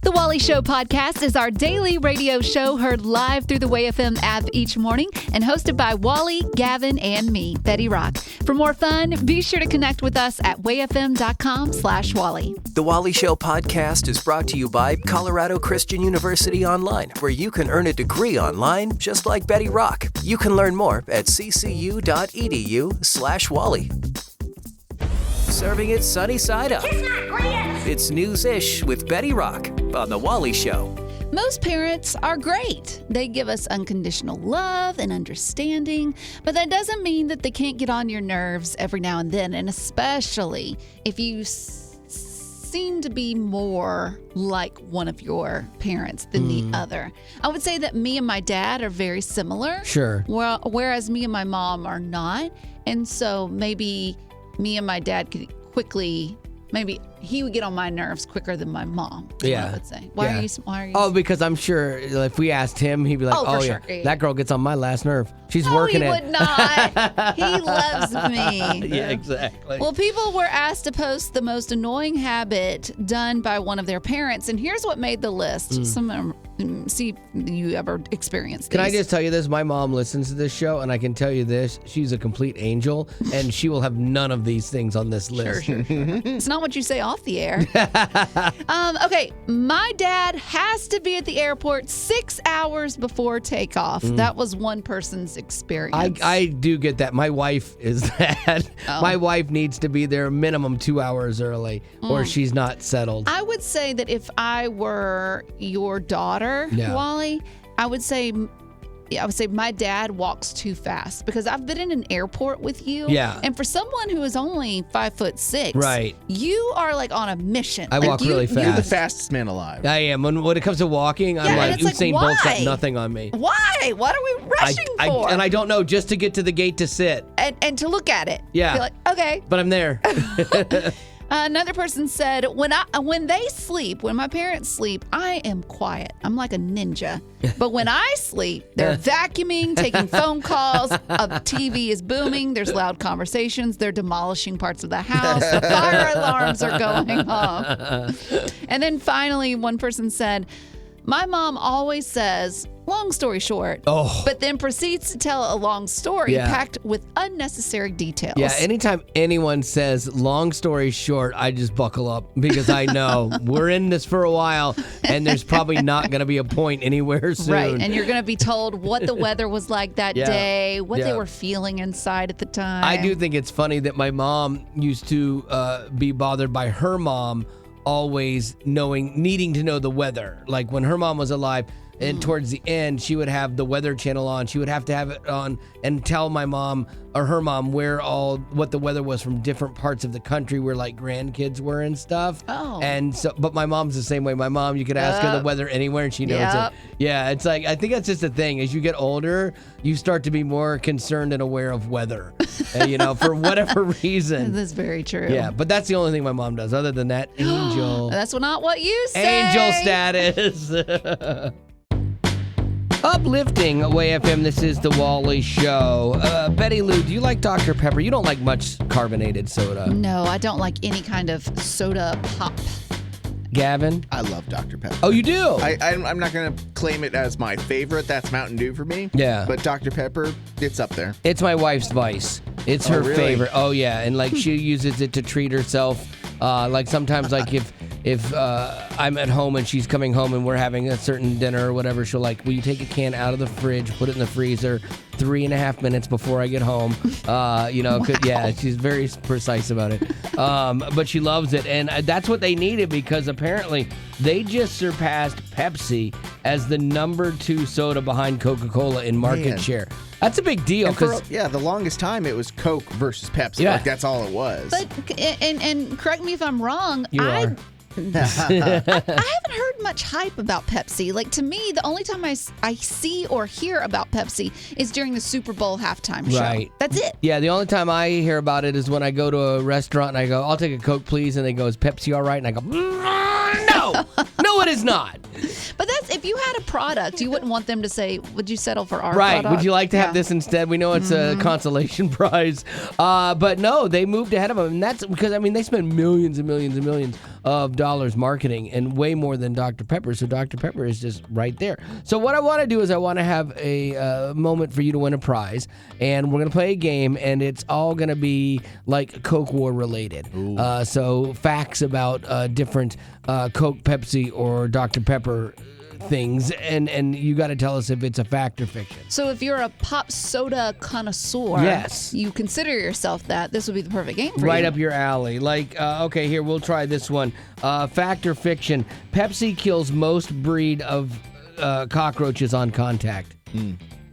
The Wally Show podcast is our daily radio show heard live through the WayFM app each morning and hosted by Wally, Gavin, and me, Betty Rock. For more fun, be sure to connect with us at wayfm.com/Wally. The Wally Show podcast is brought to you by Colorado Christian University Online, where you can earn a degree online just like Betty Rock. You can learn more at ccu.edu/Wally. Serving it sunny side up. It's News-ish with Betty Rock on The Wally Show. Most parents are great. They give us unconditional love and understanding, but that doesn't mean that they can't get on your nerves every now and then, and especially if you seem to be more like one of your parents than the other. I would say that me and my dad are very similar. Sure. Well, whereas me and my mom are not. And so maybe me and my dad could quickly, maybe he would get on my nerves quicker than my mom. Yeah. I would say. Why are you? Oh, because I'm sure if we asked him, he'd be like, Oh, for yeah, sure. that girl gets on my last nerve. She's working he it. would not. He loves me. Yeah, exactly. Well, people were asked to post the most annoying habit done by one of their parents, and here's what made the list. See if you ever experienced Can I these. just tell you this? My mom listens to this show, and I can tell you this. She's a complete angel, and she will have none of these things on this list. Sure. It's not what you say off the air. Okay, my dad has to be at the airport 6 hours before takeoff. That was one person's experience. I do get that. My wife is that. Oh. My wife needs to be there minimum 2 hours early, or she's not settled. I would say that if I were your daughter, Wally, I would say my dad walks too fast, because I've been in an airport with you. Yeah. And for someone who is only 5'6", Right. you are like on a mission. I walk really fast. You're the fastest man alive. I am. When it comes to walking, I'm like, and it's Usain like, Bolt's got why? nothing on me. Why? What are we rushing for? And I don't know, just to get to the gate to sit. And to look at it. Yeah. Be like, okay. But I'm there. Another person said, when they sleep, when my parents sleep, I am quiet. I'm like a ninja. But when I sleep, they're vacuuming, taking phone calls, a TV is booming, there's loud conversations, they're demolishing parts of the house, the fire alarms are going off. And then finally, one person said, my mom always says, long story short, but then proceeds to tell a long story packed with unnecessary details. Yeah, anytime anyone says long story short, I just buckle up, because I know we're in this for a while, and there's probably not going to be a point anywhere soon. Right, and you're going to be told what the weather was like that day, what they were feeling inside at the time. I do think it's funny that my mom used to be bothered by her mom always needing to know the weather. Like when her mom was alive, and towards the end, she would have the Weather Channel on. She would have to have it on and tell my mom or her mom what the weather was from different parts of the country where like grandkids were and stuff. Oh. And so, but my mom's the same way. My mom, you could ask her the weather anywhere and she knows it. Yeah, it's like, I think that's just the thing. As you get older, you start to be more concerned and aware of weather, for whatever reason. That's very true. Yeah, but that's the only thing my mom does. Other than that, angel. That's not what you say. Angel status. Uplifting WayFM, this is the Wally Show. Betty Lou, do you like Dr. Pepper? You don't like much carbonated soda. No, I don't like any kind of soda pop. Gavin? I love Dr. Pepper. Oh, you do? I'm not going to claim it as my favorite. That's Mountain Dew for me. Yeah. But Dr. Pepper, it's up there. It's my wife's vice. It's her really? favorite. Oh, yeah. And like she uses it to treat herself. Like sometimes like if I'm at home and she's coming home and we're having a certain dinner or whatever, she'll like, will you take a can out of the fridge, put it in the freezer 3.5 minutes before I get home? Yeah, she's very precise about it. But she loves it. And that's what they needed, because apparently they just surpassed Pepsi as the number 2 soda behind Coca-Cola in market share. That's a big deal. And for the longest time it was Coke versus Pepsi. Yeah. Like that's all it was. But and correct me if I'm wrong. I haven't heard much hype about Pepsi. Like, to me, the only time I see or hear about Pepsi is during the Super Bowl halftime show. Right. That's it. Yeah, the only time I hear about it is when I go to a restaurant and I go, I'll take a Coke, please. And they go, is Pepsi all right? And I go, no, it is not. But that's, if you had a product, you wouldn't want them to say, would you settle for our Right. product? Would you like to have this instead? We know it's a consolation prize. But no, they moved ahead of them. And that's because, they spend millions and millions and millions of dollars marketing and way more than Dr. Pepper. So Dr. Pepper is just right there. So what I want to do is I want to have a moment for you to win a prize. And we're going to play a game, and it's all going to be like Coke War related. So facts about different Coke, Pepsi, or Dr. Pepper things, and you got to tell us if it's a fact or fiction. So if you're a pop soda connoisseur, yes, you consider yourself that, this would be the perfect game for you. Right up your alley. Like, okay, here, we'll try this one. Fact or fiction, Pepsi kills most breed of cockroaches on contact.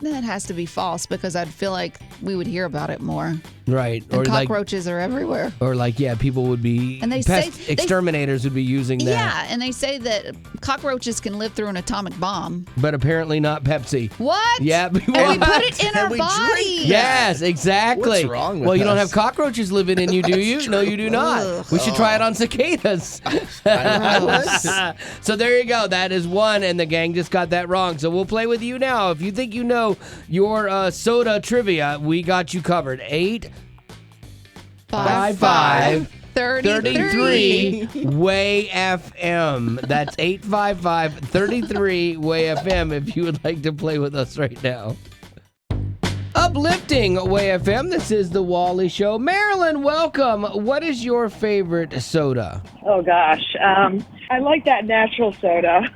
That has to be false because I'd feel like we would hear about it more. Right. And cockroaches are everywhere. Or people would be, and they exterminators would be using that. Yeah, and they say that cockroaches can live through an atomic bomb. But apparently not Pepsi. What? Yeah. And we put it in our body. Yes, exactly. What's wrong with you don't us? have cockroaches living in you, do you? No, you do not. We should try it on cicadas. So there you go. That is one, and the gang just got that wrong. So we'll play with you now. If you think you know your soda trivia, we got you covered. 855-33 Way FM. That's 855-33 Way FM if you would like to play with us right now. Uplifting Way FM. This is the Wally Show. Marilyn, welcome. What is your favorite soda? Oh, gosh. I like that natural soda.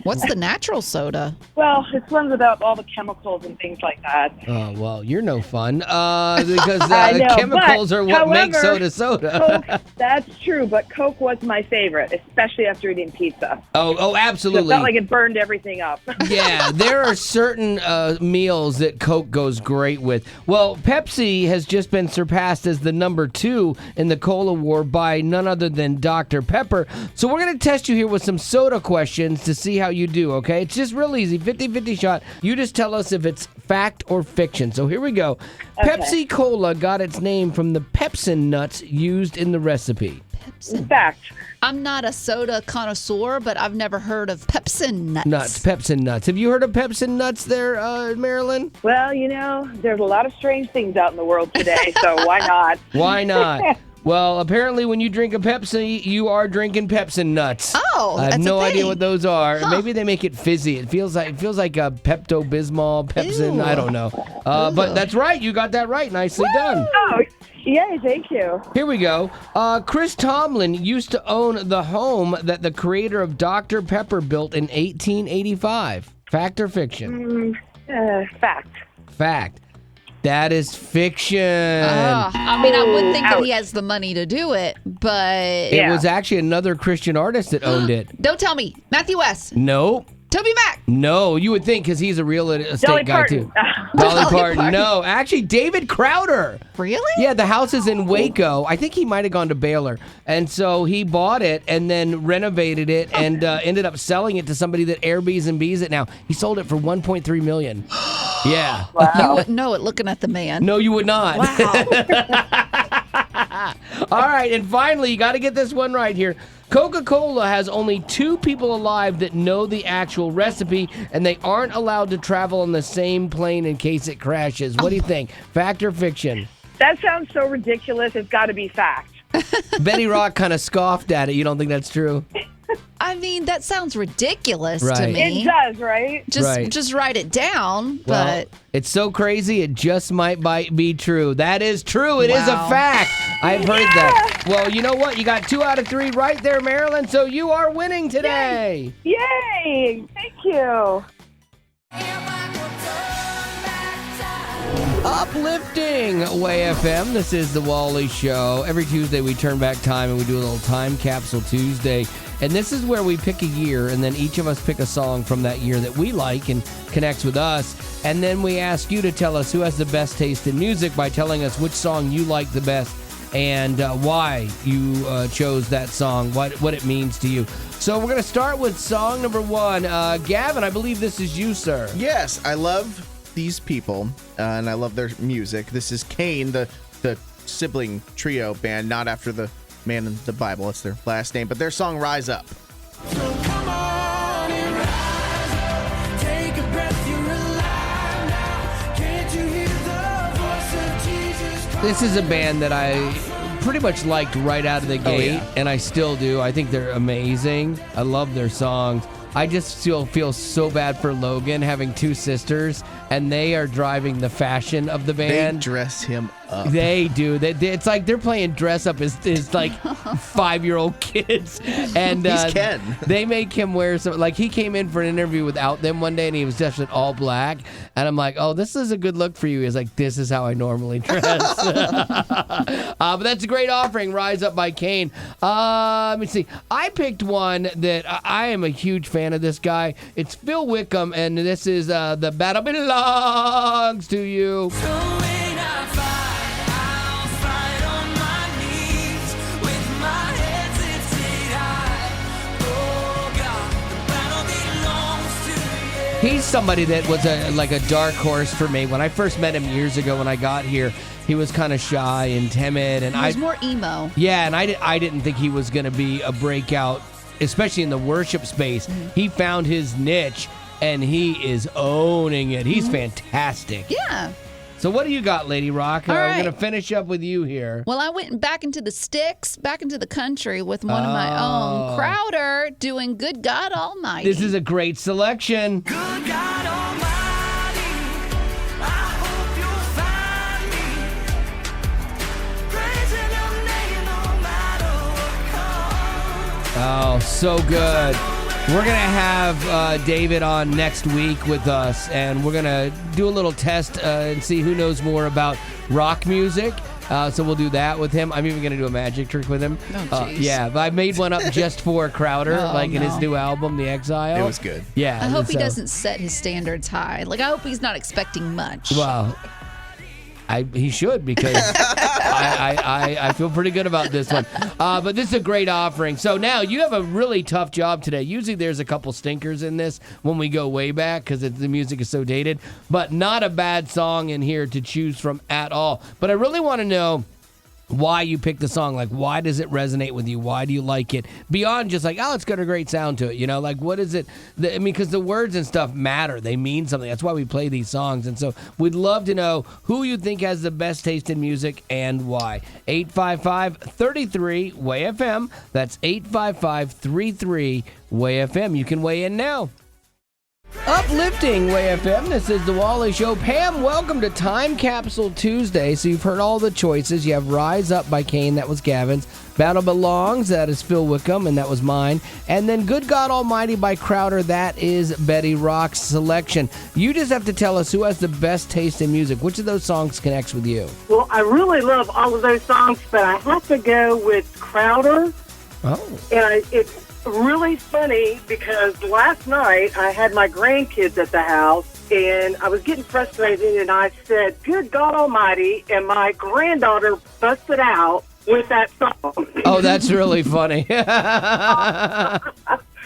What's the natural soda? Well, it's one without all the chemicals and things like that. Oh, well, you're no fun because I know, chemicals are what make however, soda. Coke, that's true, but Coke was my favorite, especially after eating pizza. Oh, absolutely. It felt like it burned everything up. Yeah, there are certain meals that Coke goes great with. Well, Pepsi has just been surpassed as the number 2 in the cola war by none other than Dr. Pepper. So we're going to test you here with some soda questions to see how you do, okay? It's just real easy, 50-50 shot. You just tell us if it's fact or fiction. So here we go. Okay. Pepsi Cola got its name from the pepsin nuts used in the recipe. Pepsin. Fact. I'm not a soda connoisseur, but I've never heard of pepsin nuts. Pepsin nuts. Have you heard of pepsin nuts there, Marilyn? Well, there's a lot of strange things out in the world today, so why not? Why not? Well, apparently when you drink a Pepsi, you are drinking pepsin nuts. Oh, I have that's no a idea thing. what those are. Huh. Maybe they make it fizzy. It feels like a Pepto-Bismol, Pepsin. Ew. I don't know. But that's right. You got that right. Nicely done. Oh, yay, thank you. Here we go. Chris Tomlin used to own the home that the creator of Dr. Pepper built in 1885. Fact or fiction? Fact. Fact. That is fiction. I would think that he has the money to do it, but... It was actually another Christian artist that owned it. Don't tell me. Matthew West. Nope. Toby Mac. No, you would think because he's a real estate Dolly guy Parton. too. Dolly Dolly Parton. Parton. No, actually David Crowder. Really? Yeah, the house is in Waco. I think he might have gone to Baylor. And so he bought it and then renovated it and ended up selling it to somebody that Airbnbs it now. He sold it for $1.3 million. Yeah. You wouldn't know it looking at the man. No, you would not. Wow. All right, and finally, you got to get this one right here. Coca-Cola has only 2 people alive that know the actual recipe, and they aren't allowed to travel on the same plane in case it crashes. What do you think? Fact or fiction? That sounds so ridiculous. It's got to be fact. Betty Rock kind of scoffed at it. You don't think that's true? I mean, that sounds ridiculous to Right. me. It does, right? Just write it down, Well, but... it's so crazy, it just might be true. That is true. It is a Wow. fact. I've heard that. Well, you know what? You got 2 out of 3 right there, Marilyn, so you are winning today. Yay! Thank you. Uplifting Way FM. This is the Wally Show. Every Tuesday we turn back time and we do a little Time Capsule Tuesday. And this is where we pick a year and then each of us pick a song from that year that we like and connects with us. And then we ask you to tell us who has the best taste in music by telling us which song you like the best and why you chose that song, what it means to you. So we're going to start with song number 1. Gavin, I believe this is you, sir. Yes, I love these people, and I love their music. This is Cain, the sibling trio band, not after the man in the Bible. It's their last name, but their song Rise Up. So come on and rise up, take a breath, you're alive now. Can't you hear the voice of Jesus Christ? This is a band that I pretty much liked right out of the gate, and I still do. I think they're amazing. I love their songs. I just still feel so bad for Logan having two sisters, and they are driving the fashion of the band. They dress him up. They do. It's like they're playing dress up as like 5-year-old kids, and He's Ken. They make him wear some. Like he came in for an interview without them one day, and he was dressed in all black. And I'm like, oh, this is a good look for you. He's like, this is how I normally dress. But that's a great offering. Rise Up by Kane. Let me see. I picked one that I am a huge fan of. This guy. It's Phil Wickham, and this is The Battle Belongs to You. He's somebody that was like a dark horse for me. When I first met him years ago when I got here, he was kind of shy and timid. And He was more emo. Yeah, and I didn't think he was going to be a breakout, especially in the worship space. Mm-hmm. He found his niche, and he is owning it. He's fantastic. Yeah. So what do you got, Lady Rock? All We're right. going to finish up with you here. Well, I went back into the sticks, back into the country with one of my own. Crowder doing Good God Almighty. This is a great selection. Good God Almighty, I hope you'll find me praising your name no matter what comes. Oh, so good. We're going to have David on next week with us, and we're going to do a little test and see who knows more about rock music. So we'll do that with him. I'm even going to do a magic trick with him. Oh, jeez. Yeah, but I made one up just for Crowder, in his new album, The Exile. It was good. Yeah. I hope he doesn't set his standards high. Like, I hope he's not expecting much. Well, he should, because I feel pretty good about this one. But this is a great offering. So now you have a really tough job today. Usually there's a couple stinkers in this when we go way back because the music is so dated. But not a bad song in here to choose from at all. But I really want to know why you picked the song. Like, why does it resonate with you? Why do you like it? Beyond just like, oh, it's got a great sound to it. You know, like, what is it? Because the words and stuff matter. They mean something. That's why we play these songs. And so we'd love to know who you think has the best taste in music and why. 855-33-WAY-FM. That's 855-33-WAY-FM. You can weigh in now. Uplifting Way FM. This is the Wally Show. Pam, welcome to Time Capsule Tuesday. So you've heard all the choices. You have Rise Up by Kane, that was Gavin's. Battle Belongs, that is Phil Wickham, and that was mine. And then Good God Almighty by Crowder, that is Betty Rock's selection. You just have to tell us who has the best taste in music. Which of those songs connects with you? Well, I really love all of those songs, but I have to go with Crowder. Oh. And it's really funny because last night I had my grandkids at the house, and I was getting frustrated, and I said, Good God Almighty, and my granddaughter busted out with that song. Oh, that's really funny.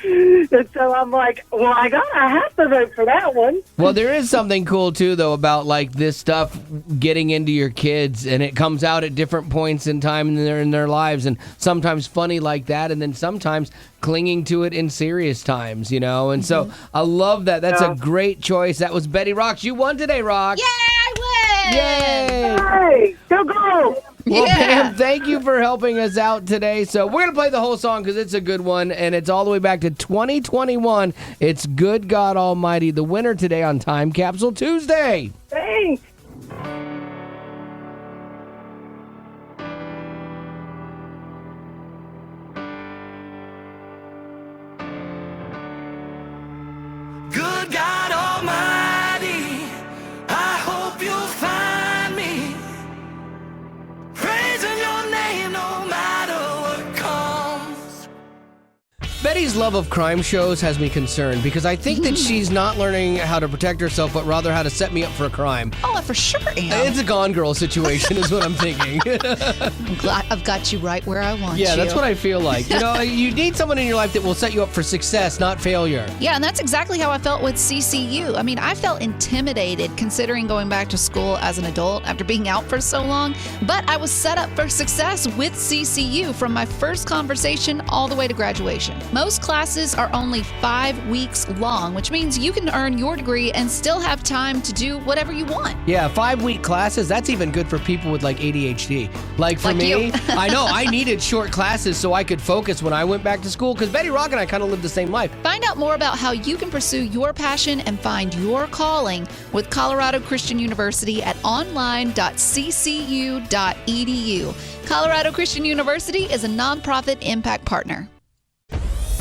And so I'm like, well, I have to vote for that one. Well, there is something cool, too, though, about, like, this stuff getting into your kids, and it comes out at different points in time in their lives, and sometimes funny like that, and then sometimes clinging to it in serious times, you know? And so I love that. That's a great choice. That was Betty Rock. You won today, Rock. Yeah, I win! Yay! Hey, go girls! Well, Yeah. Pam, thank you for helping us out today. So we're going to play the whole song because it's a good one, and it's all the way back to 2021. It's Good God Almighty, the winner today on Time Capsule Tuesday. Thanks. Good God Almighty, I hope you'll find me praising your name no matter what comes. Betty's love of crime shows has me concerned because I think that she's not learning how to protect herself, but rather how to set me up for a crime. Oh, I for sure am. It's a Gone Girl situation is what I'm thinking. I'm glad I've got you right where I want you. Yeah, that's what I feel like. You know, you need someone in your life that will set you up for success, not failure. Yeah, and that's exactly how I felt with CCU. I mean, I felt intimidated considering going back to school as an adult after being out for so long, but I was set up for success with CCU from my first conversation all the way to graduation. Most classes are only 5 weeks long, which means you can earn your degree and still have time to do whatever you want. Yeah, 5-week classes, that's even good for people with like ADHD. Like for Like me, you. I know I needed short classes so I could focus when I went back to school because Betty Rock and I kind of lived the same life. Find out more about how you can pursue your passion and find your calling with Colorado Christian University at online.ccu.edu. Colorado Christian University is a nonprofit impact partner.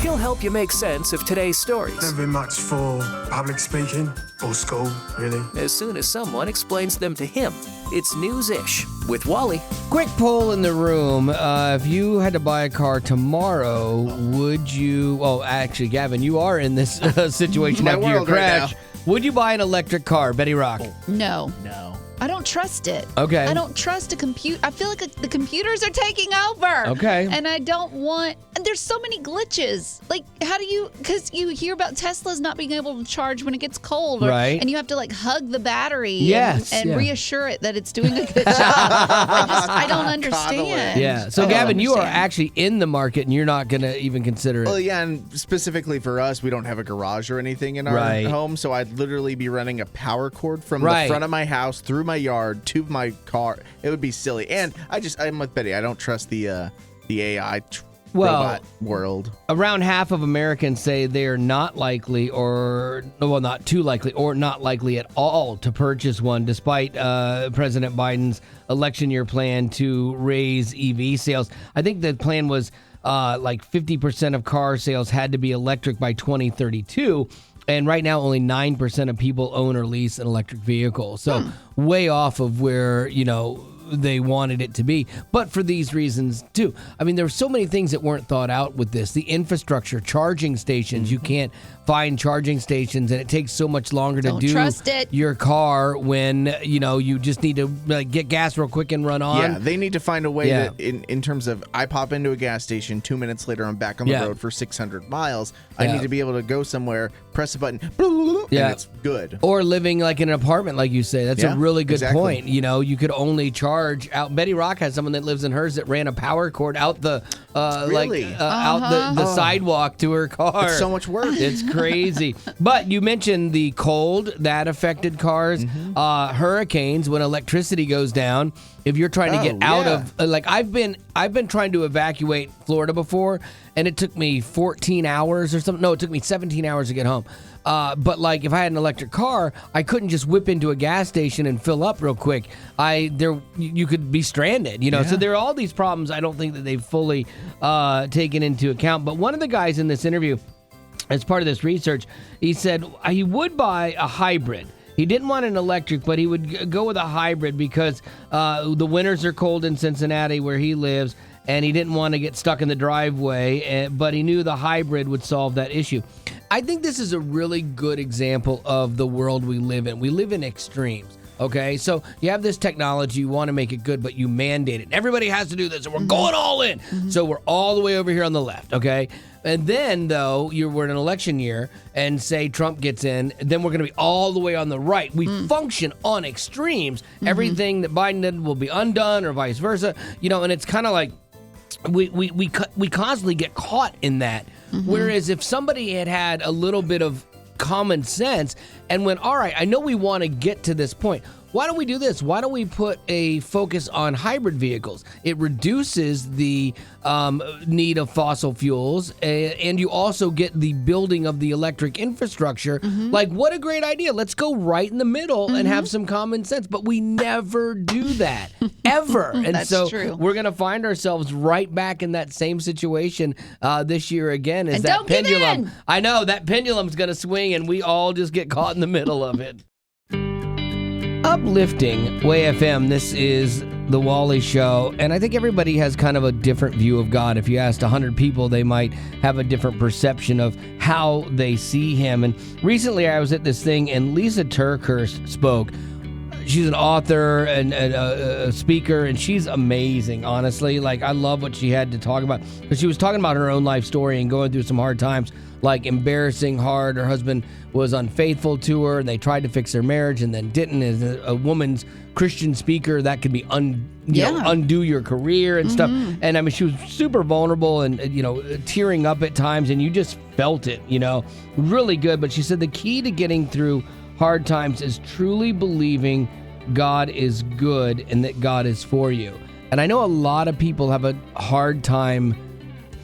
He'll help you make sense of today's stories Never been much for public speaking or school, really. as soon as someone explains them to him. It's News-ish with Wally. Quick poll in the room. If you had to buy a car tomorrow, would you... Oh, actually, Gavin, you are in this situation My after your world right crash. now. Would you buy an electric car, Betty Rock? No. No. I don't trust it. Okay. I don't trust a compute. I feel like the computers are taking over. Okay. And I don't want. And there's so many glitches. Like, how do you? Because you hear about Teslas not being able to charge when it gets cold, Right. And you have to like hug the battery, Yes, and yeah. reassure it that it's doing a good job. I don't understand. Yeah. So, I don't Gavin, you are understand. actually in the market, and you're not going to even consider it. Well, yeah, and specifically for us, we don't have a garage or anything in our Right. home, so I'd literally be running a power cord from Right. the front of my house through my yard to my car. It would be silly. And I'm with Betty. I don't trust the AI robot world. Around half of Americans say they are not likely or, well, not too likely or not likely at all to purchase one, despite President Biden's election year plan to raise EV sales. I think the plan was like 50% of car sales had to be electric by 2032. And right now, only 9% of people own or lease an electric vehicle. So way off of where, they wanted it to be. But for these reasons, too. I mean, there were so many things that weren't thought out with this. The infrastructure, charging stations. You can't find charging stations, and it takes so much longer Don't to do trust it. your car when, you just need to get gas real quick and run on. Yeah, they need to find a way Yeah. that in terms of I pop into a gas station, 2 minutes later I'm back on the Yeah. road for 600 miles. I Yeah. need to be able to go somewhere, press a button, and Yeah. it's good. Or living like in an apartment, like you say. That's Yeah, a really good exactly. point. You could only charge out. Betty Rock has someone that lives in hers that ran a power cord out the Really? out the sidewalk to her car. It's so much work. It's crazy. But you mentioned the cold that affected cars, hurricanes when electricity goes down. If you're trying to get out of I've been trying to evacuate Florida before, and it took me 14 hours or something. No, it took me 17 hours to get home. But like if I had an electric car, I couldn't just whip into a gas station and fill up real quick. You could be stranded, So there are all these problems I don't think that they've fully taken into account. But one of the guys in this interview, as part of this research, he said he would buy a hybrid. He didn't want an electric, but he would go with a hybrid because the winters are cold in Cincinnati where he lives, and he didn't want to get stuck in the driveway, but he knew the hybrid would solve that issue. I think this is a really good example of the world we live in. We live in extremes. Okay, so you have this technology, you want to make it good, but you mandate it. Everybody has to do this, and we're going all in. So we're all the way over here on the left, okay? And then, though, we're in an election year, and say Trump gets in, then we're going to be all the way on the right. We function on extremes. Everything that Biden did will be undone, or vice versa. And it's kind of like we constantly get caught in that. Whereas if somebody had a little bit of common sense and went, all right, I know we want to get to this point. Why don't we do this? Why don't we put a focus on hybrid vehicles? It reduces the need of fossil fuels, and you also get the building of the electric infrastructure. Like, what a great idea. Let's go right in the middle and have some common sense. But we never do that, ever. And That's so true. we're going to find ourselves right back in that same situation this year again. And that don't give pendulum. in. I know, that pendulum's going to swing, and we all just get caught in the middle of it. Uplifting Way FM. This is the Wally Show, and I think everybody has kind of a different view of God. If you asked 100 people, they might have a different perception of how they see him. And recently I was at this thing, and Lisa Turkhurst spoke. she's an author and a speaker, and she's amazing, honestly. Like, I love what she had to talk about, because she was talking about her own life story and going through some hard times, like embarrassing, hard. Her husband was unfaithful to her, and they tried to fix their marriage and then didn't. As a woman's Christian speaker, that could be undo your career and stuff. And I mean, she was super vulnerable and, tearing up at times, and you just felt it, really good. But she said the key to getting through hard times is truly believing God is good and that God is for you. And I know a lot of people have a hard time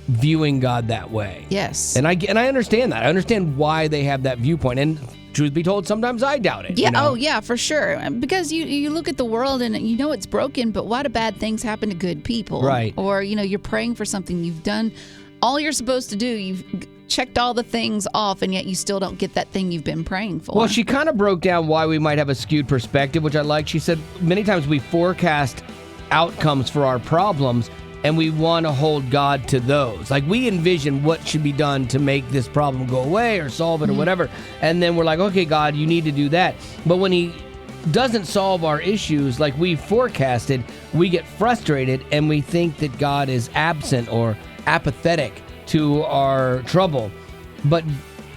viewing God that way. Yes. And I understand that. I understand why they have that viewpoint. And truth be told, sometimes I doubt it. Yeah. Oh, yeah, for sure. Because you look at the world and it's broken, but why do bad things happen to good people? Right. Or, you're praying for something. You've done all you're supposed to do. You've checked all the things off, and yet you still don't get that thing you've been praying for. Well, she kind of broke down why we might have a skewed perspective, which I like. She said many times we forecast outcomes for our problems, and we want to hold God to those. Like, we envision what should be done to make this problem go away or solve it or whatever. And then we're like, okay, God, you need to do that. But when he doesn't solve our issues like we forecasted, we get frustrated and we think that God is absent or apathetic to our trouble. But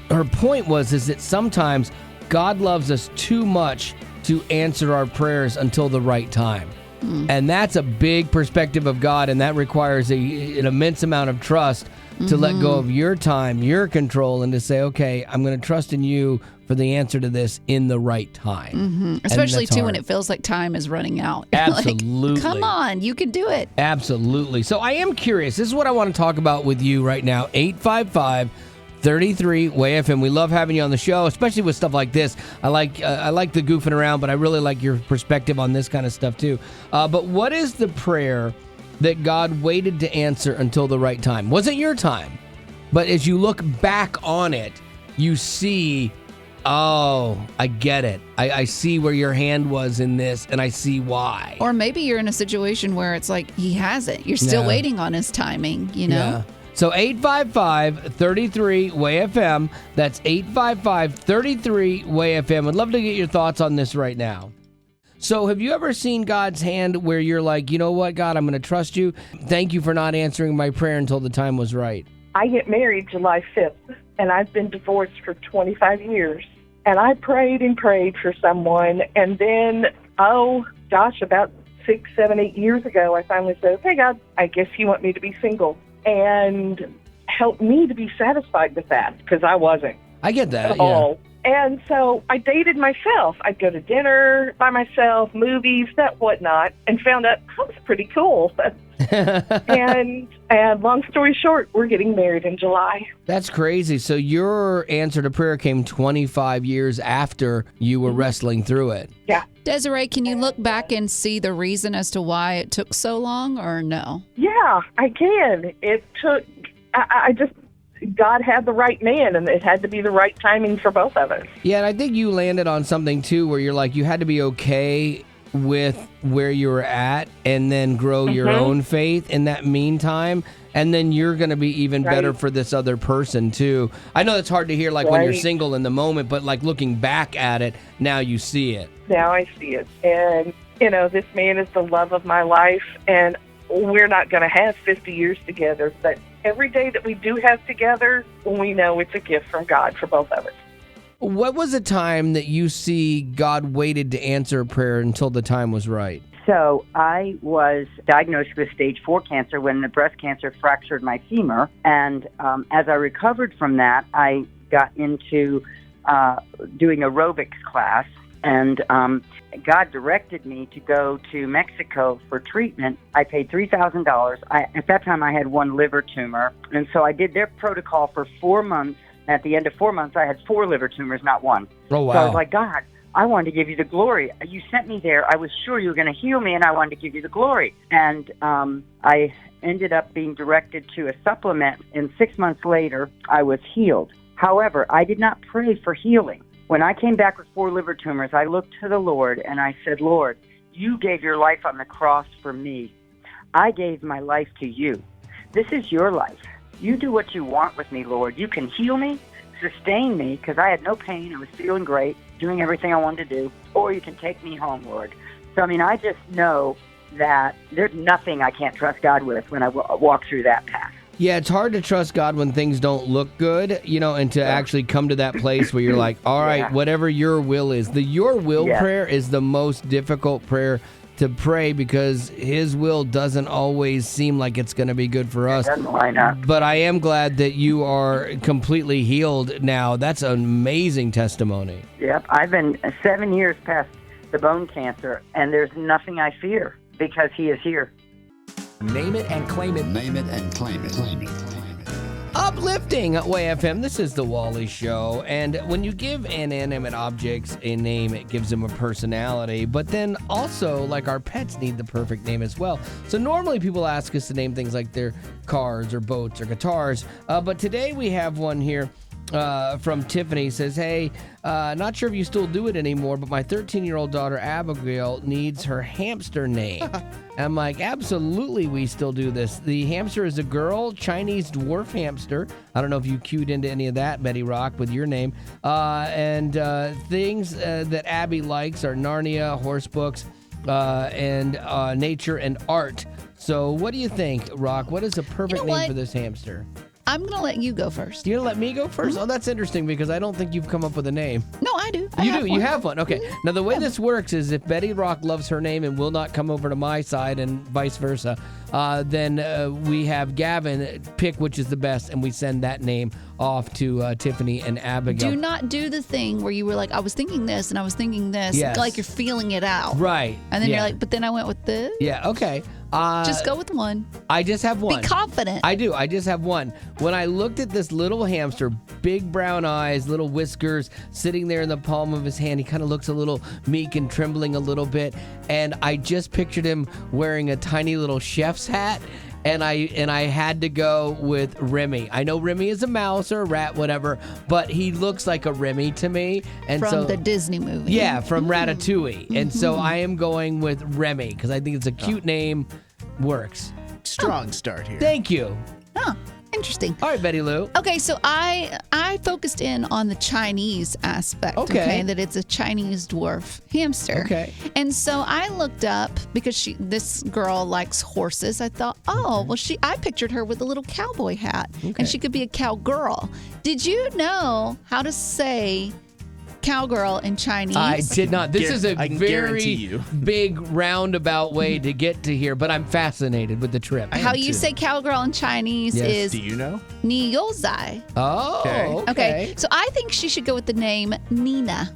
her point is that sometimes God loves us too much to answer our prayers until the right time. And that's a big perspective of God, and that requires an immense amount of trust to let go of your time, your control, and to say, okay, I'm going to trust in you for the answer to this in the right time. Especially, too, when it feels like time is running out. Absolutely. Like, come on, you can do it. Absolutely. So I am curious. This is what I want to talk about with you right now. 855-33-WAY-FM. We love having you on the show, especially with stuff like this. I like the goofing around, but I really like your perspective on this kind of stuff too. But what is the prayer that God waited to answer until the right time? Wasn't your time, but as you look back on it, you see, oh, I get it. I see where your hand was in this, and I see why. Or maybe you're in a situation where it's like he hasn't. You're still waiting on his timing, Yeah. So 855-33-WAY-FM. That's 855-33-WAY-FM. I'd love to get your thoughts on this right now. So have you ever seen God's hand where you're like, you know what, God, I'm going to trust you. Thank you for not answering my prayer until the time was right. I get married July 5th, and I've been divorced for 25 years. And I prayed and prayed for someone, and then, about 6, 7, 8 years ago, I finally said, okay, God, I guess you want me to be single. And help me to be satisfied with that, because I wasn't. I get that, at all. And so I dated myself. I'd go to dinner by myself, movies, that whatnot, and found out that was pretty cool. and long story short, we're getting married in July. That's crazy. So your answer to prayer came 25 years after you were wrestling through it. Yeah. Desiree, can you look back and see the reason as to why it took so long, or no? Yeah, I can. It took, God had the right man, and it had to be the right timing for both of us. Yeah, and I think you landed on something, too, where you're like, you had to be okay with where you were at and then grow your own faith in that meantime. And then you're going to be even better for this other person, too. I know that's hard to hear, like, when you're single in the moment, but, like, looking back at it, now you see it. Now I see it. And, this man is the love of my life, and we're not going to have 50 years together, but every day that we do have together, we know it's a gift from God for both of us. What was a time that you see God waited to answer a prayer until the time was right? So I was diagnosed with stage 4 cancer when the breast cancer fractured my femur. And as I recovered from that, I got into doing aerobics class. And God directed me to go to Mexico for treatment. I paid $3,000. At that time, I had one liver tumor. And so I did their protocol for 4 months. At the end of 4 months, I had 4 liver tumors, not one. Oh, wow. So I was like, God, I wanted to give you the glory. You sent me there. I was sure you were going to heal me, and I wanted to give you the glory. And I ended up being directed to a supplement, and 6 months later, I was healed. However, I did not pray for healing. When I came back with 4 liver tumors, I looked to the Lord, and I said, Lord, you gave your life on the cross for me. I gave my life to you. This is your life. You do what you want with me, Lord. You can heal me, sustain me because I had no pain. I was feeling great, doing everything I wanted to do, or you can take me home, Lord. So, I mean, I just know that there's nothing I can't trust God with when I walk through that path. Yeah, it's hard to trust God when things don't look good, and to actually come to that place where you're like, all right, whatever your will is. The your will prayer is the most difficult prayer to pray because his will doesn't always seem like it's going to be good for us. It doesn't line up. But I am glad that you are completely healed now. That's an amazing testimony. Yep, I've been 7 years past the bone cancer, and there's nothing I fear because he is here. Name it and claim it. Name it and claim it. Claim it. Claim it. Uplifting Way FM. This is the Wally Show. And when you give inanimate objects a name, it gives them a personality. But then also, like our pets need the perfect name as well. So normally people ask us to name things like their cars or boats or guitars. But today we have one here from Tiffany. Says, hey, not sure if you still do it anymore, but my 13-year-old daughter Abigail needs her hamster name. I'm like, absolutely, we still do this. The hamster is a girl, Chinese dwarf hamster. I don't know if you cued into any of that, Betty Rock, with your name. And things that Abby likes are Narnia, horse books, and nature and art. So what do you think, Rock? What is the perfect name for this hamster? I'm going to let you go first. You're going to let me go first? Oh, that's interesting because I don't think you've come up with a name. No, I do. You have one. Okay. Now, the way this works is if Betty Rock loves her name and will not come over to my side and vice versa, then we have Gavin pick which is the best, and we send that name off to Tiffany and Abigail. Do not do the thing where you were like, I was thinking this and I was thinking this. Yes. Like you're feeling it out. Right. And then you're like, but then I went with this. Yeah, okay. Just go with one. I just have one. Be confident. I do. I just have one. When I looked at this little hamster, big brown eyes, little whiskers, sitting there in the palm of his hand, he kind of looks a little meek and trembling a little bit. And I just pictured him wearing a tiny little chef's hat. And I had to go with Remy. I know Remy is a mouse or a rat, whatever, but he looks like a Remy to me. And from the Disney movie. Yeah, from Ratatouille. And so I am going with Remy because I think it's a cute name. Works. Strong start here. Thank you. Huh. Interesting. All right, Betty Lou. Okay, so I focused in on the Chinese aspect. Okay. That it's a Chinese dwarf hamster. Okay. And so I looked up because this girl likes horses. I thought, I pictured her with a little cowboy hat, and she could be a cowgirl. Did you know how to say cowgirl in Chinese? I did not. This is a very big roundabout way to get to here, but I'm fascinated with the trip. How you say cowgirl in Chinese is Do you know? Ni you zai. Oh, okay. So I think she should go with the name Nina,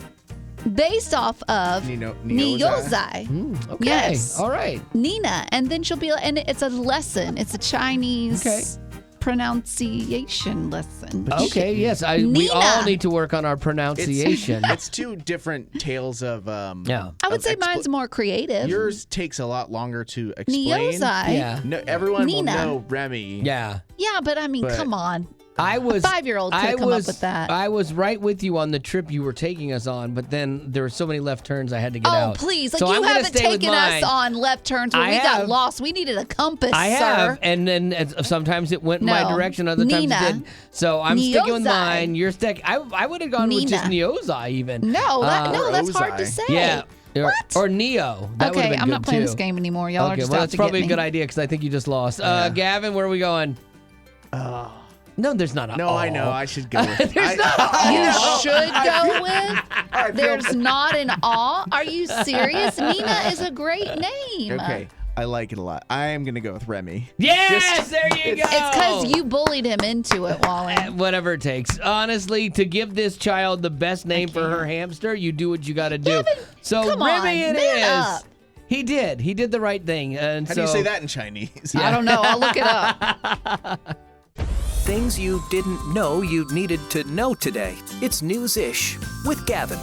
based off of Ni you zai. Okay. Yes. All right. Nina, and then she'll be, and it's a lesson. It's a Chinese pronunciation lesson. Okay, yes. We all need to work on our pronunciation. It's two different tales of yeah. I would say mine's more creative. Yours takes a lot longer to explain. Niozai. Yeah. No, everyone Nina. will know Remy. Yeah. Yeah, but I mean, come on. I was a 5-year-old could come up with that. I was right with you on the trip you were taking us on, but then there were so many left turns I had to get out. Oh, please. So you I'm gonna haven't stay with taken us mine. on left turns where we got lost. We needed a compass, I sir. have, and then sometimes it went my direction, other times Nina. it did. So I'm sticking with Niozai. mine. You're sticking. I would have gone with just Niozai even. No, that's hard to say. Yeah. What? Or Neo. That would have been I'm good not playing too. this game anymore. Y'all are Okay, just well, out that's to probably get a me. good idea because I think you just lost. Gavin, where are we going? No, there's not a No, I know. I should go with There's not a You should go with. There's not an awe. Are you serious? Nina is a great name. Okay. I like it a lot. I am going to go with Remy. Yes, there you go. It's because you bullied him into it, Wally. Whatever it takes. Honestly, to give this child the best name for her hamster, you do what you got to do. Gavin, so come Remy on, it man is. up. He did. He did the right thing. And How do you say that in Chinese? I don't know. I'll look it up. Things you didn't know you needed to know today. It's News-ish with Gavin.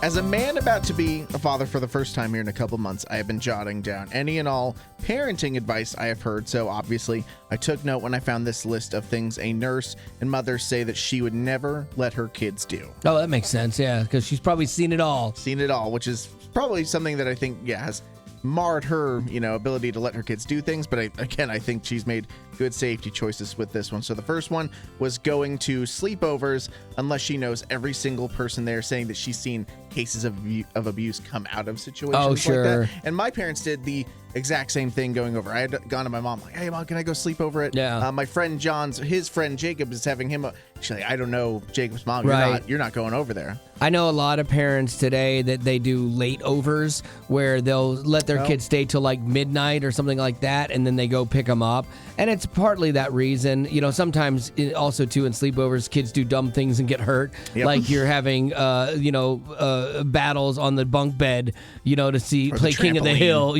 As a man about to be a father for the first time here in a couple months, I have been jotting down any and all parenting advice I have heard. So obviously, I took note when I found this list of things a nurse and mother say that she would never let her kids do. Oh, that makes sense. Yeah, because she's probably seen it all. Seen it all, which is probably something that I think, has marred her, ability to let her kids do things. But I think she's made good safety choices with this one. So the first one was going to sleepovers unless she knows every single person there, saying that she's seen cases of abuse come out of situations like that. And my parents did the exact same thing going over. I had gone to my mom like, hey mom, can I go sleep over it? Yeah. My friend his friend Jacob is having him. She's like, I don't know Jacob's mom. Right. You're not going over there. I know a lot of parents today that they do late overs where they'll let their kids stay till like midnight or something like that, and then they go pick them up. And it's partly that reason. Sometimes also too in sleepovers, kids do dumb things and get hurt. Yep. Like you're having, battles on the bunk bed, to play King of the Hill,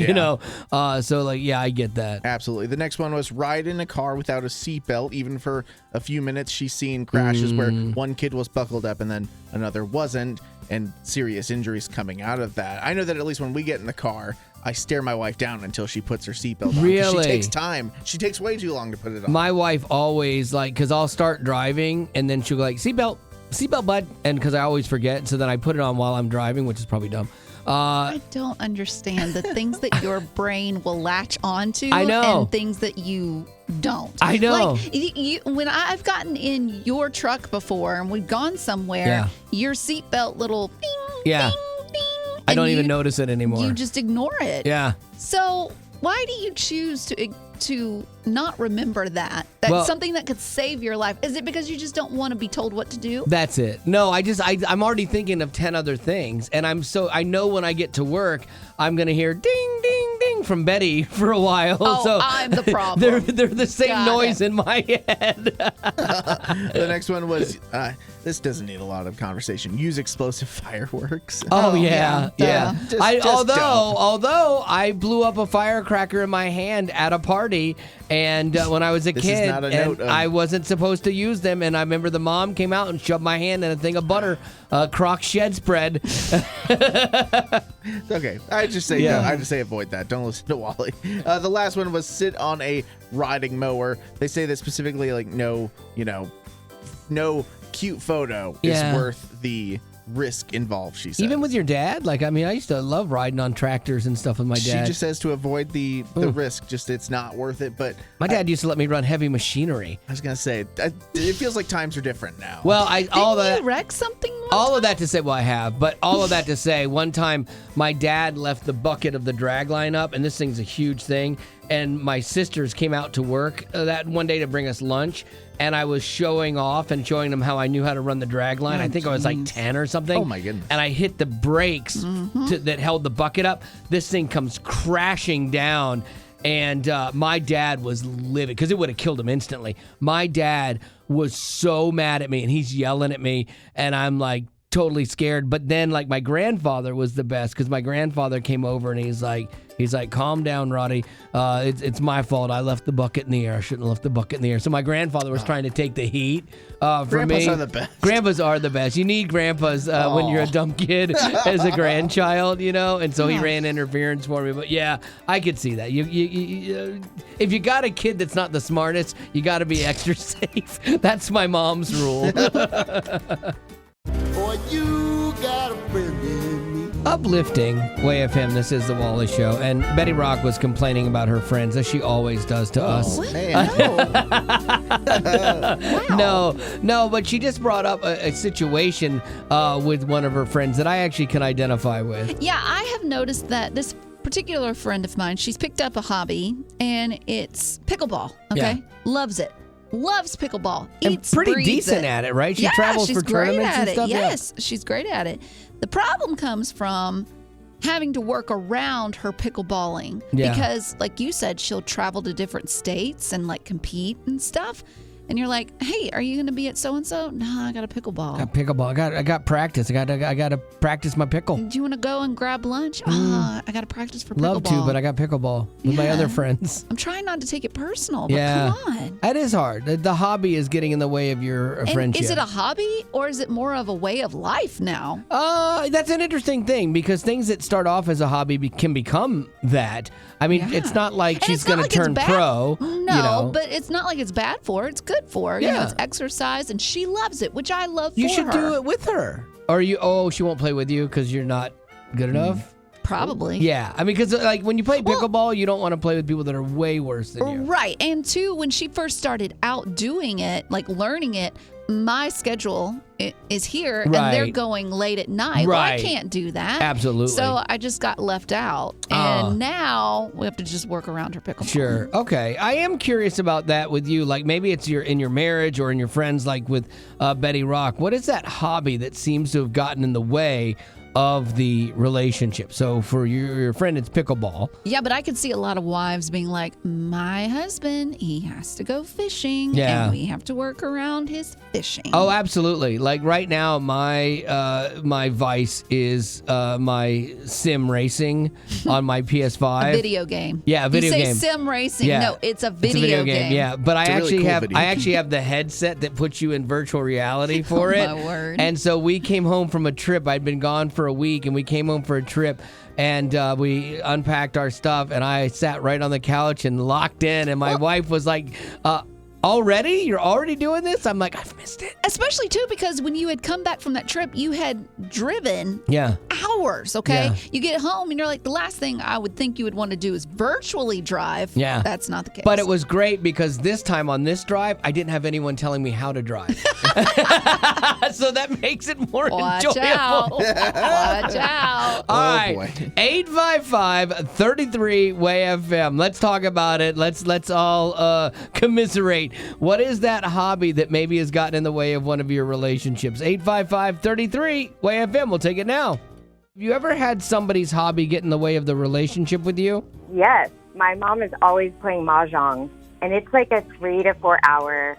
So I get that. Absolutely. The next one was ride in a car without a seatbelt, even for a few minutes. She's seen crashes where one kid was buckled up and then another wasn't, and serious injuries coming out of that. I know that at least when we get in the car, I stare my wife down until she puts her seatbelt on. Really? She takes time. She takes way too long to put it on. My wife always, because I'll start driving and then she'll go like, seatbelt, bud. And because I always forget. So then I put it on while I'm driving, which is probably dumb. I don't understand the things that your brain will latch onto. I know. And things that you don't. I know. Like when I've gotten in your truck before and we've gone somewhere, your seatbelt little ding, ding, ding. I don't even notice it anymore. You just ignore it. Yeah. So why do you choose to not remember that? That's something that could save your life. Is it because you just don't want to be told what to do? That's it. No, I'm already thinking of 10 other things, and I know when I get to work, I'm gonna hear ding, ding, ding from Betty for a while. Oh, so I'm the problem. They're the same noise in my head. The next one was this doesn't need a lot of conversation. Use explosive fireworks. Oh yeah. Although I blew up a firecracker in my hand at a party, and when I was a kid, and I wasn't supposed to use them, and I remember the mom came out and shoved my hand in a thing of butter, crock shed spread. Okay, I just say avoid that. Don't listen to Wally. The last one was sit on a riding mower. They say that specifically, like no cute photo is worth the risk involved, she says. Even with your dad? I used to love riding on tractors and stuff with my dad. She just says to avoid the risk, just it's not worth it. But my dad used to let me run heavy machinery. I was going to say, it feels like times are different now. Well, Didn't you wreck something one all time? of that to say, well, I have, but all of that to say, one time my dad left the bucket of the drag line up, and this thing's a huge thing, and my sisters came out to work that one day to bring us lunch, and I was showing off and showing them how I knew how to run the drag line. I think I was like 10 or something. Oh, my goodness. And I hit the brakes that held the bucket up. This thing comes crashing down, and my dad was livid because it would have killed him instantly. My dad was so mad at me, and he's yelling at me, and I'm like totally scared. But then my grandfather was the best because my grandfather came over, and he's like, calm down, Roddy. It's my fault. I left the bucket in the air. I shouldn't have left the bucket in the air. So my grandfather was trying to take the heat from me. Grandpas are the best. Grandpas are the best. You need grandpas when you're a dumb kid as a grandchild, and so he ran interference for me. But yeah, I could see that. You if you got a kid that's not the smartest, you got to be extra safe. That's my mom's rule. Boy, you got a friend in me. Uplifting Way FM. This is the Wally Show, and Betty Rock was complaining about her friends, as she always does to us. Man. No, but she just brought up a situation with one of her friends that I actually can identify with. Yeah, I have noticed that this particular friend of mine, she's picked up a hobby, and it's pickleball. Okay, Yeah. Loves it. Loves pickleball. And Eats, pretty breathes decent it. at it, right? She Yeah, travels she's for tournaments great at and it. stuff. Yes, she's great at it. The problem comes from having to work around her pickleballing because, like you said, she'll travel to different states and compete and stuff. And you're like, hey, are you going to be at so and so? No, I got a pickleball. I got practice. I got to practice my pickle. Do you want to go and grab lunch? I got to practice for pickleball. Love to, but I got pickleball with my other friends. I'm trying not to take it personal, but Yeah, come on. that is hard. The hobby is getting in the way of your friendship. Is it a hobby or is it more of a way of life now? That's an interesting thing because things that start off as a hobby can become that. I mean, it's not like And she's it's not going to like turn it's bad. pro. No, but it's not like it's bad for her. It's good for her. Yeah. It's exercise, and she loves it, which I love You for should her. do it with her. Or she won't play with you because you're not good enough? Probably. Yeah. I mean, because like when you play pickleball, you don't want to play with people that are way worse than you. Right. And two, when she first started out doing it, like learning it, my schedule is here and they're going late at night. Well, I can't do that. Absolutely. So I just got left out. And now we have to just work around her pickleball. Sure. Okay. I am curious about that with you. Like maybe it's in your marriage or in your friends, like with Betty Rock. What is that hobby that seems to have gotten in the way of the relationship? So for your friend, it's pickleball. Yeah, but I could see a lot of wives being like, my husband, he has to go fishing, Yeah. and we have to work around his fishing. Oh, absolutely. Like right now, my vice is my sim racing on my PS5. A video game. Yeah, a video game. You say sim racing. Yeah. No, it's a video game. Yeah, but I It's a really cool video actually have the headset that puts you in virtual reality for it. My word. And so we came home from a trip. I'd been gone for a week, and we came home for a trip, and we unpacked our stuff, and I sat right on the couch and locked in, and my wife was like, already? You're already doing this? I'm like, I've missed it. Especially, too, because when you had come back from that trip, you had driven Yeah. hours, okay? Yeah. You get home, and you're like, the last thing I would think you would want to do is virtually drive. Yeah. That's not the case. But it was great because this time on this drive, I didn't have anyone telling me how to drive. So that makes it more Watch enjoyable. out. Watch out. All right, boy. 855-33-WAY-FM. Let's talk about it. Let's all commiserate. What is that hobby that maybe has gotten in the way of one of your relationships? 855-33-WAY-FM. We'll take it now. Have you ever had somebody's hobby get in the way of the relationship with you? Yes. My mom is always playing mahjong, and it's like a 3 to 4 hour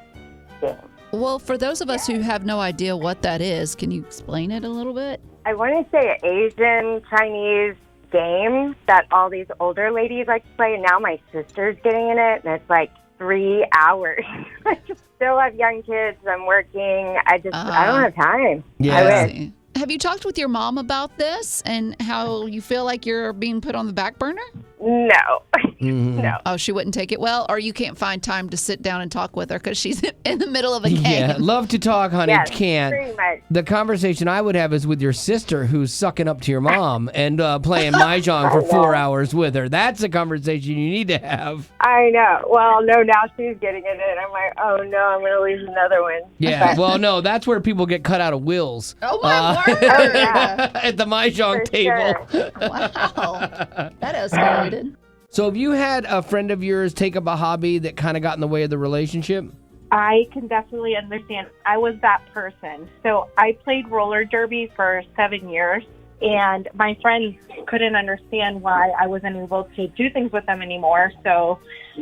game. Well, for those of us who have no idea what that is, can you explain it a little bit? I want to say an Asian Chinese game that all these older ladies like to play, and now my sister's getting in it, and it's like 3 hours. I just still have young kids. I'm working. I don't have time. Yeah. I wish. Have you talked with your mom about this and how you feel like you're being put on the back burner? No. Mm-hmm. No. Oh, she wouldn't take it well, or you can't find time to sit down and talk with her because she's in the middle of a game. Yeah, love to talk, honey. Yes, Can't. pretty much. The conversation I would have is with your sister who's sucking up to your mom and playing mahjong for 4 hours with her. That's a conversation you need to have. I know. Well, no, now she's getting in it. I'm like, oh, no, I'm going to lose another one. Yeah, well, no, that's where people get cut out of wills. Oh, my word. Oh, yeah. At the mahjong For table. sure. Wow. That escalated. So have you had a friend of yours take up a hobby that kind of got in the way of the relationship? I can definitely understand. I was that person. So I played roller derby for 7 years, and my friends couldn't understand why I wasn't able to do things with them anymore. So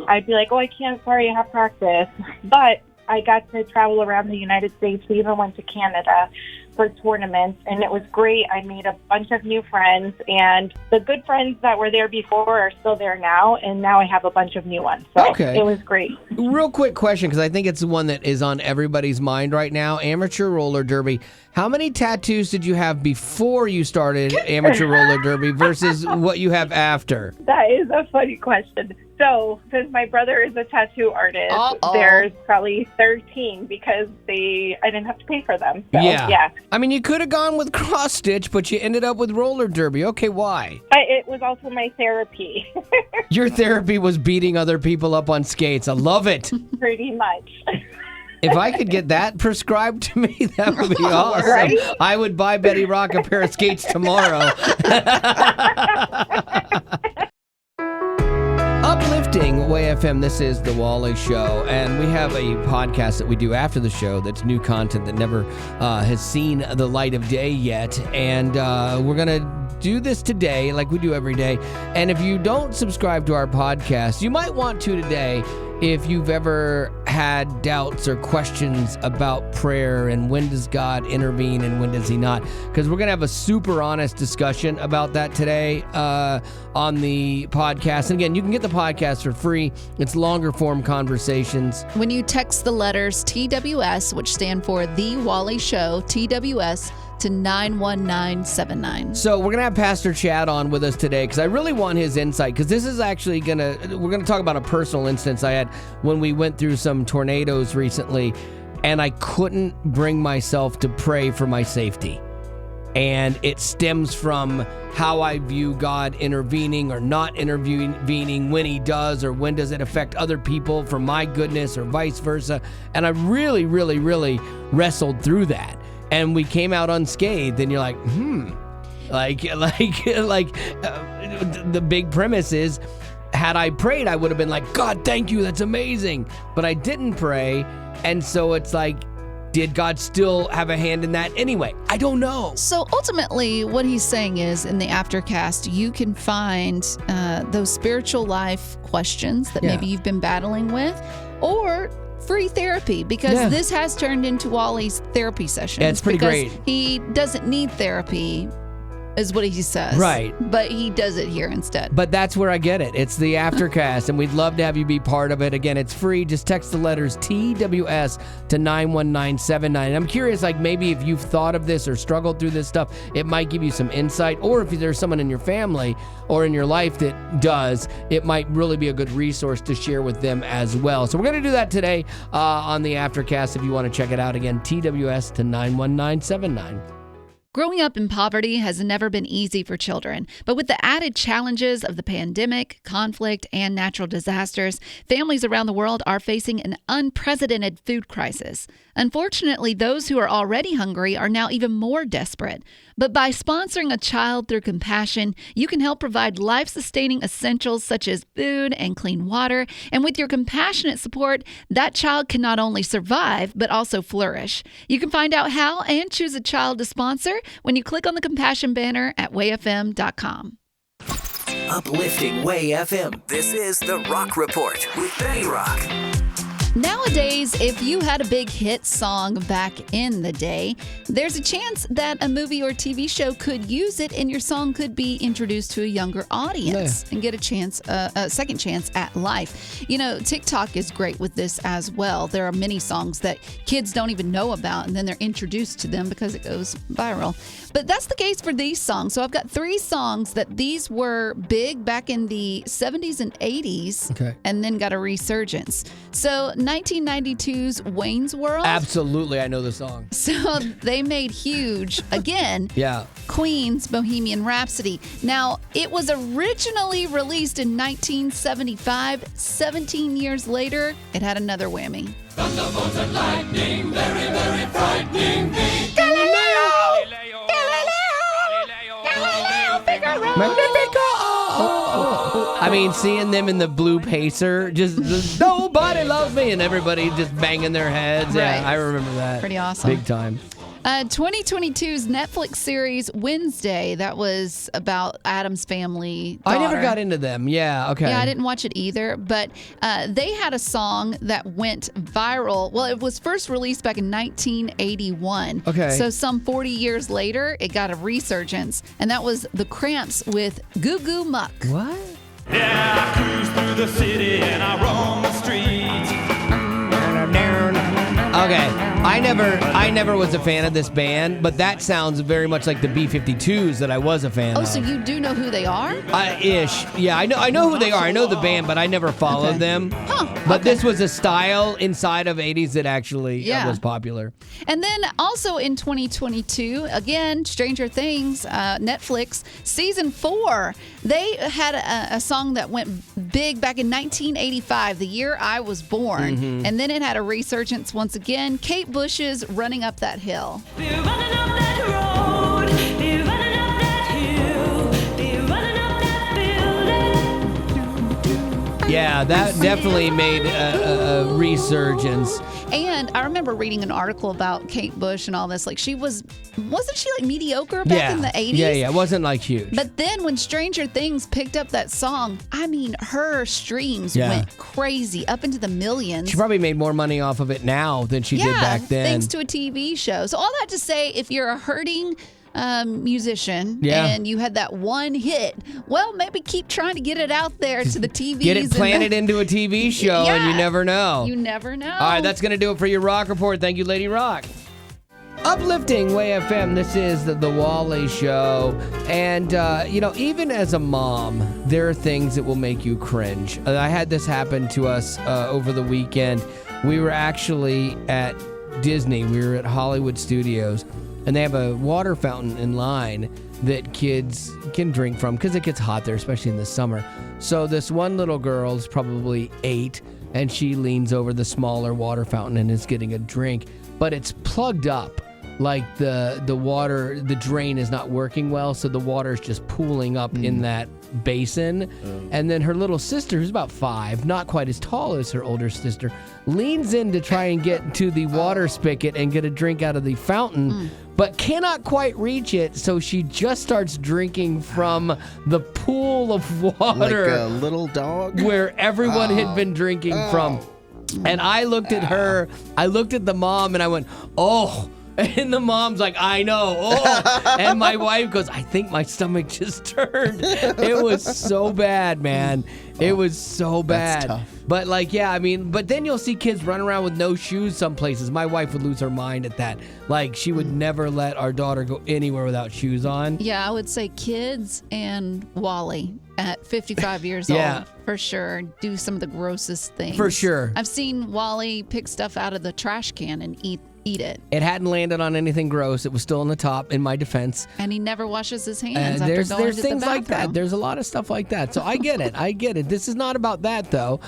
I'd be like, oh, I can't, sorry, I have practice. But I got to travel around the United States. We even went to Canada for tournaments, and it was great. I made a bunch of new friends, and the good friends that were there before are still there now, and now I have a bunch of new ones. So It was great. Real quick question, because I think it's the one that is on everybody's mind right now. Amateur roller derby. How many tattoos did you have before you started amateur roller derby versus what you have after? That is a funny question. So, since my brother is a tattoo artist, there's probably 13 because I didn't have to pay for them. So, yeah. I mean, you could have gone with cross stitch, but you ended up with roller derby. Okay, why? But it was also my therapy. Your therapy was beating other people up on skates. I love it. Pretty much. If I could get that prescribed to me, that would be awesome. Right? I would buy Betty Rock a pair of skates tomorrow. Uplifting Way FM, this is The Wally Show, and we have a podcast that we do after the show that's new content that never has seen the light of day yet, and we're going to do this today like we do every day. And if you don't subscribe to our podcast, you might want to today if you've ever had doubts or questions about prayer and when does God intervene and when does he not, because we're going to have a super honest discussion about that today on the podcast. And again, you can get the podcast for free. It's longer form conversations. When you text the letters TWS, which stand for The Wally Show, TWS, to 91979. So we're going to have Pastor Chad on with us today because I really want his insight, because this is actually we're going to talk about a personal instance I had when we went through some tornadoes recently, and I couldn't bring myself to pray for my safety. And it stems from how I view God intervening or not intervening, when he does, or when does it affect other people for my goodness or vice versa. And I really, really, really wrestled through that. And we came out unscathed, and you're like, the big premise is, had I prayed, I would have been like, God, thank you, that's amazing. But I didn't pray, and so it's like, did God still have a hand in that anyway? I don't know. So ultimately, what he's saying is, in the Aftercast, you can find those spiritual life questions that maybe you've been battling with, or free therapy, because this has turned into Wally's therapy session. Yeah, it's pretty great. He doesn't need therapy, is what he says. Right. But he does it here instead. But that's where I get it. It's the Aftercast, and we'd love to have you be part of it. Again, it's free. Just text the letters TWS to 91979. I'm curious, like, maybe if you've thought of this or struggled through this stuff, it might give you some insight. Or if there's someone in your family or in your life that does, it might really be a good resource to share with them as well. So we're going to do that today on the Aftercast. If you want to check it out, again, TWS to 91979. Growing up in poverty has never been easy for children, but with the added challenges of the pandemic, conflict, and natural disasters, families around the world are facing an unprecedented food crisis. Unfortunately, those who are already hungry are now even more desperate. But by sponsoring a child through compassion, you can help provide life-sustaining essentials such as food and clean water. And with your compassionate support, that child can not only survive, but also flourish. You can find out how and choose a child to sponsor when you click on the compassion banner at wayfm.com. Uplifting Way FM. This is The Rock Report with Betty Rock. Nowadays, if you had a big hit song back in the day, there's a chance that a movie or TV show could use it, and your song could be introduced to a younger audience and get a second chance at life. You know, TikTok is great with this as well. There are many songs that kids don't even know about, and then they're introduced to them because it goes viral. But that's the case for these songs. So I've got 3 songs that these were big back in the 70s and 80s, and then got a resurgence. So 1992's Wayne's World. Absolutely, I know the song. So they made huge, again, Queen's Bohemian Rhapsody. Now, it was originally released in 1975. 17 years later, it had another whammy. Thunderbolts and lightning, very, very frightening me. I mean, seeing them in the blue pacer, just nobody loves me, and everybody just banging their heads. Yeah, I remember that. Pretty awesome. Big time. 2022's Netflix series Wednesday, that was about Adam's family daughter. I never got into them. Yeah, okay. Yeah, I didn't watch it either, but they had a song that went viral. Well, it was first released back in 1981. Okay. So some 40 years later, it got a resurgence, and that was The Cramps with Goo Goo Muck. What? Yeah, I cruise through the city and I roam the streets. Okay, I never was a fan of this band, but that sounds very much like the B-52s that I was a fan of. Oh, so you do know who they are? Ish. Yeah, I know who they are. I know the band, but I never followed them. But this was a style inside of 80s that actually was popular. And then also in 2022, again, Stranger Things, Netflix, season 4, they had a song that went big back in 1985, the year I was born. Mm-hmm. And then it had a resurgence once again. Kate Bush's Running Up That Hill. Yeah, that definitely made a resurgence. And I remember reading an article about Kate Bush and all this. Like, wasn't she like mediocre back in the 80s? Yeah, it wasn't like huge. But then when Stranger Things picked up that song, I mean, her streams went crazy, up into the millions. She probably made more money off of it now than she did back then. Thanks to a TV show. So all that to say, if you're a hurting musician and you had that one hit, well, maybe keep trying to get it out there to the TVs. Get it planted into a TV show and you never know. You never know. All right, that's going to do it for your Rock Report. Thank you, Lady Rock. Uplifting Way FM, this is the Wally Show. And, even as a mom, there are things that will make you cringe. I had this happen to us over the weekend. We were actually at Disney. We were at Hollywood Studios. and they have a water fountain in line that kids can drink from because it gets hot there, especially in the summer. So this one little girl is probably 8, and she leans over the smaller water fountain and is getting a drink, but it's plugged up. Like the water, the drain is not working well, so the water is just pooling up in that basin. And then her little sister, who's about 5, not quite as tall as her older sister, leans in to try and get to the water spigot and get a drink out of the fountain, but cannot quite reach it, so she just starts drinking from the pool of water. Like a little dog? Where everyone had been drinking from. And I looked at her, I looked at the mom, and I went, oh. And the mom's like, I know. Oh. And my wife goes, I think my stomach just turned. It was so bad, man. It was so bad. That's tough. But like, yeah, I mean, but then you'll see kids run around with no shoes some places. My wife would lose her mind at that. Like, she would never let our daughter go anywhere without shoes on. Yeah, I would say kids and Wally at 55 years Yeah. old, for sure, do some of the grossest things. For sure. I've seen Wally pick stuff out of the trash can and eat it. It hadn't landed on anything gross. It was still on the top, in my defense. And he never washes his hands after There's going to things the like that. bathroom. There's a lot of stuff like that. So I get it. I get it. This is not about that, though.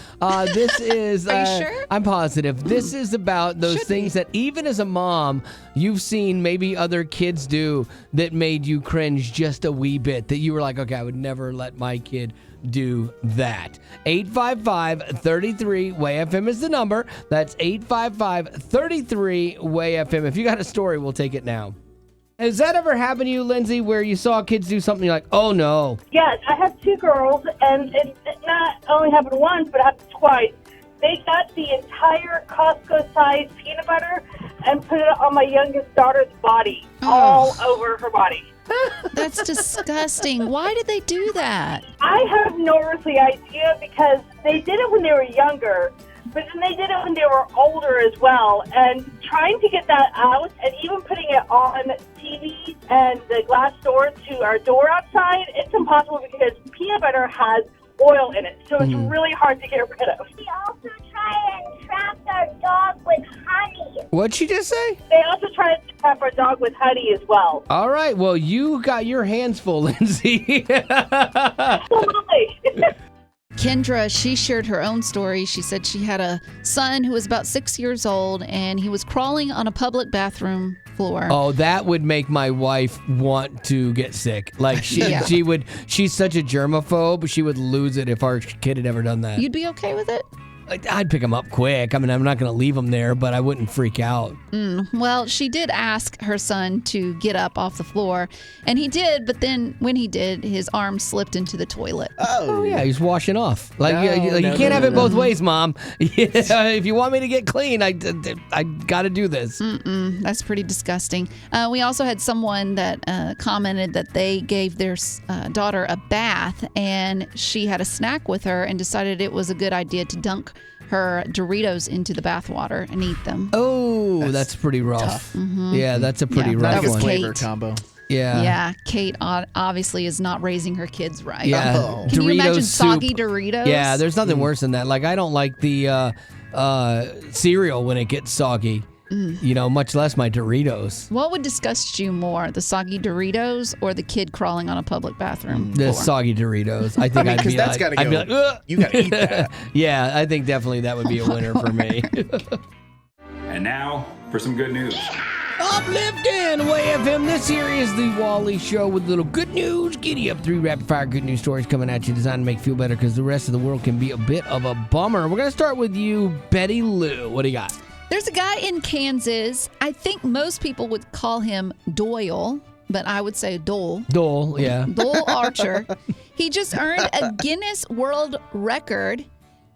This is... Are you sure? I'm positive. This is about those things that even as a mom, you've seen maybe other kids do that made you cringe just a wee bit. That you were like, okay, I would never let my kid do that. 855-33-WAY-FM is the number. That's 855-33-WAY-FM. If you got a story, we'll take it now. Has that ever happened to you, Lindsay, where you saw kids do something you're like, oh no? Yes, I have 2 girls, and it not only happened once, but it happened twice. They got the entire Costco-sized peanut butter and put it on my youngest daughter's body, all over her body. That's disgusting. Why did they do that? I have no earthly idea because they did it when they were younger, but then they did it when they were older as well. And trying to get that out and even putting it on TV and the glass door to our door outside, it's impossible because peanut butter has oil in it, so it's really hard to get rid of. We also try and trap our dog with honey. What'd she just say? They also try to trap our dog with honey as well. All right. Well, you got your hands full, Lindsay. Absolutely. Kendra, she shared her own story. She said she had a son who was about 6 years old, and he was crawling on a public bathroom floor. Oh, that would make my wife want to get sick. Like she would. She's such a germaphobe. She would lose it if our kid had ever done that. You'd be okay with it? I'd pick him up quick. I mean, I'm not going to leave him there, but I wouldn't freak out. Well, she did ask her son to get up off the floor, and he did, but then when he did, his arm slipped into the toilet. Oh yeah, he's washing off. Like, you can't have it both ways, Mom. If you want me to get clean, I got to do this. That's pretty disgusting. We also had someone that commented that they gave their daughter a bath, and she had a snack with her and decided it was a good idea to dunk her Doritos into the bathwater and eat them. Oh, that's pretty rough. Yeah, that's a pretty rough that was one. Flavor Kate. combo. Yeah, Kate obviously is not raising her kids right. Yeah, Can you imagine Doritos soup. soggy Doritos? Yeah, there's nothing worse than that. Like, I don't like the cereal when it gets soggy. You know, much less my Doritos. What would disgust you more, the soggy Doritos or the kid crawling on a public bathroom The floor? soggy Doritos. I think I'd be that's like, gotta go. I'd be like, ugh. You gotta eat that. Yeah, I think definitely that would be a winner for me. And now for some good news. Uplifting Way FM. This here is the Wally Show with a little good news. Giddy up, 3 rapid fire good news stories coming at you, designed to make you feel better because the rest of the world can be a bit of a bummer. We're going to start with you, Betty Lou. What do you got? There's a guy in Kansas. I think most people would call him Doyle, but I would say Dole. Dole, yeah. Dole Archer. He just earned a Guinness World Record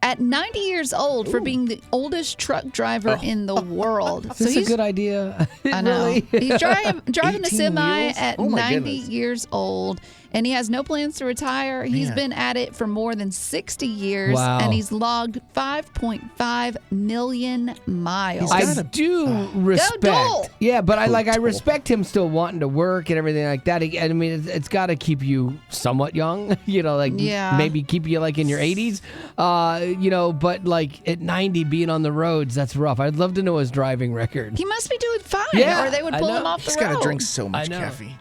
at 90 years old for being the oldest truck driver in the world. Is this a good idea? I know. Really? He's driving a 18 semi wheels? at Oh my 90 goodness. years old. and he has no plans to retire. He's been at it for more than 60 years, Wow. and he's logged 5.5 million miles. I do respect. Dole. Yeah, but I respect him still wanting to work and everything like that. I mean, it's got to keep you somewhat young, maybe keep you like in your 80s, but like at 90 being on the roads, that's rough. I'd love to know his driving record. He must be doing fine, Yeah, or they would I pull know. him off the He's road. got to drink so much caffeine.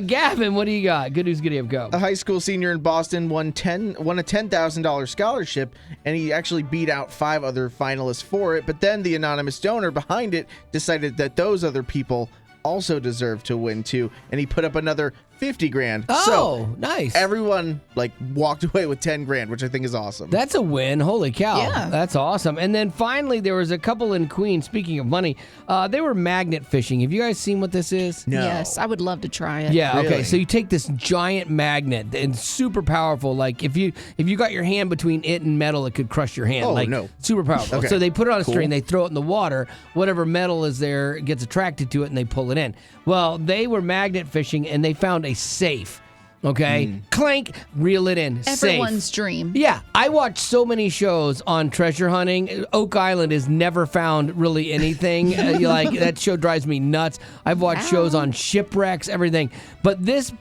Gavin, what do you got? Good news, Giddy up, go. A high school senior in Boston won a $10,000 scholarship, and he actually beat out 5 other finalists for it. But then the anonymous donor behind it decided that those other people also deserved to win too, and he put up another 50 grand. Oh, so nice. Everyone walked away with 10 grand, which I think is awesome. That's a win. Holy cow. Yeah. That's awesome. And then finally, there was a couple in Queens, speaking of money, they were magnet fishing. Have you guys seen what this is? No. Yes, I would love to try it. Yeah, okay. Really? So you take this giant magnet and super powerful. Like if you got your hand between it and metal, it could crush your hand. Oh, like no. super powerful. Okay. So they put it on a Cool. string, they throw it in the water, whatever metal is there gets attracted to it and they pull it in. Well, they were magnet fishing and they found a safe. Okay, clank, reel it in. Everyone's safe. dream. Yeah, I watch so many shows on treasure hunting. Oak Island has never found really anything. That show drives me nuts. I've watched shows on shipwrecks, everything. But this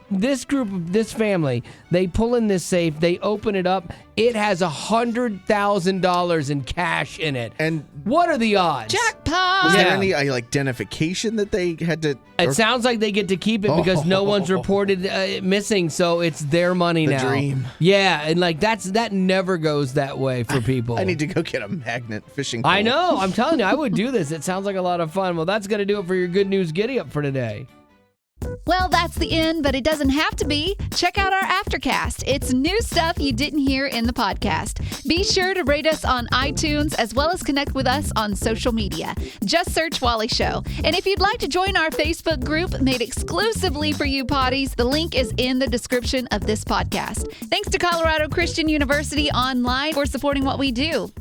group, this family, they pull in this safe, they open it up. It has $100,000 in cash in it. And what are the odds? Jackpot! Was there any identification that they had to? It sounds like they get to keep it because no one's reported it missing, so it's their money The now. dream. Yeah, and that never goes that way for people. I need to go get a magnet fishing pole. I know. I'm telling you, I would do this. It sounds like a lot of fun. Well, that's going to do it for your Good News Giddy Up for today. Well, that's the end, but it doesn't have to be. Check out our Aftercast. It's new stuff you didn't hear in the podcast. Be sure to rate us on iTunes as well as connect with us on social media. Just search Wally Show. And if you'd like to join our Facebook group made exclusively for you potties, the link is in the description of this podcast. Thanks to Colorado Christian University Online for supporting what we do.